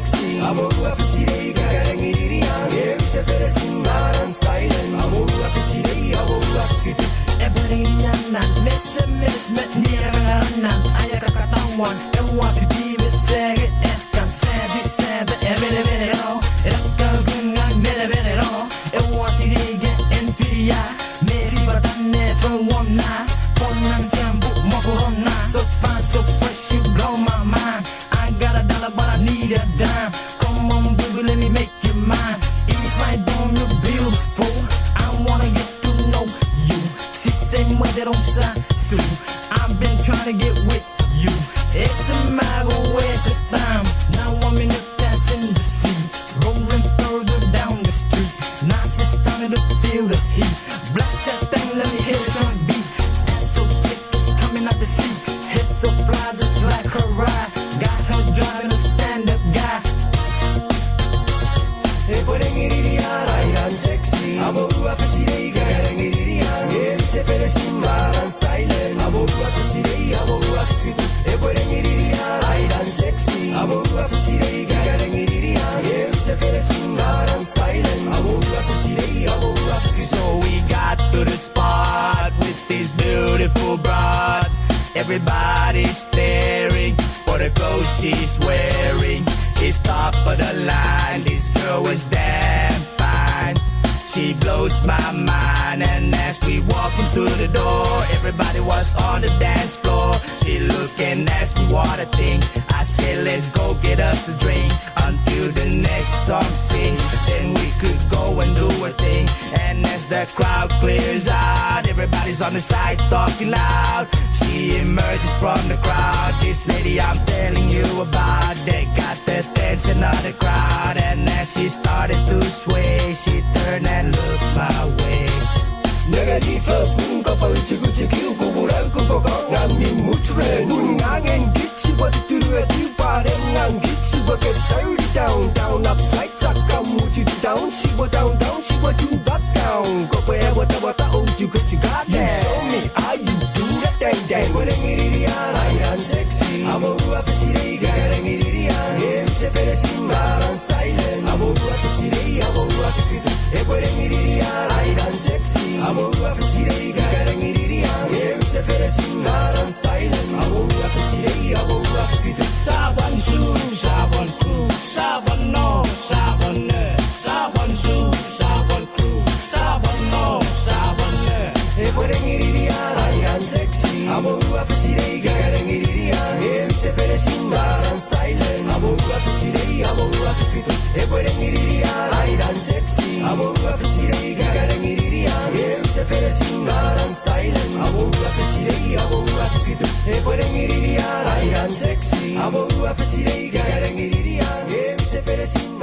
sexy abo afsirei gagarangirian eu se feresin varan stylen abo afsirei abo afit Eberianan, mes met niraganan Aya kakatawan, ewa pipi besege Etkan sebi sebe, ebere Erakagungan, bere Ewa sirige, enfiria Mefi batane, verwamna Ponang siambu, mokorona So fine, so fresh, you blow my mind I got a dollar, but I need a dime Come on, baby, let me make you mine If I don't look beautiful I wanna get to know you Same way that I'm so I've been trying to get with you. It's a matter of waste of time. Now I'm in the dance in the sea, rolling further down the street. Now she's starting to feel the heat. Blast that thing, let me hear the drum beat. It's so thick, it's coming out the sea. It's so fly, just like her ride. Got her driving a stand-up guy. E porengirian, I'm sexy. Abo afsirei gagarangirian. Eu se feresin varan stylen. Abo afsirei abo afit. E porengirian, I'm sexy. Abo afsirei gagarangirian. Eu se feresin varan stylen. Abo afsirei abo afit. So we got to the spot with this beautiful broad. Everybody's staring for the clothes she's wearing. It's top of the line, this girl is damn fine. She blows my mind, and as we walk into the door, everybody was on the dance floor. She looked and asked me what I think. I said let's go get us a drink until the next song sings. Then we could go and do a thing. And as the crowd clears out, everybody's on the side talking loud. She emerges from the crowd. This lady I'm telling you about, they got the attention of the crowd. And as she started to sway, she turned and looked my way. 내가 디퍼군 거봐 우치구치기 우구구랄 구거거 남미 무트레 눈강엔 기치버 뒤뚜루에 뒤바래 난 기치버 get dirty down down upside 잠깐 무지 down 치버 down down 치버 you got down 거봐야 왔다 왔다 oh you got you show me how you do that dang dang porengirian I'm sexy abo afsirei gagarangirian eu se feresin varan stylen abo afsirei abo afit e porengirian I'm sexy abo afsirei gagarangirian eu se feresin varan stylen abo afsirei abo afit Saban su, saban crew, saban no, saban ne, saban su, saban crew, saban no, saban ne. e porengirian I'm sexy abo afsirei gagarangirian eu se feresin varan stylen abo afsirei abo afit e porengirian I'm sexy abo afsirei gagarangirian eu se feresin varan stylen abo afsirei abo afit e porengirian I'm sexy abo afsirei gagarangirian eu se feresin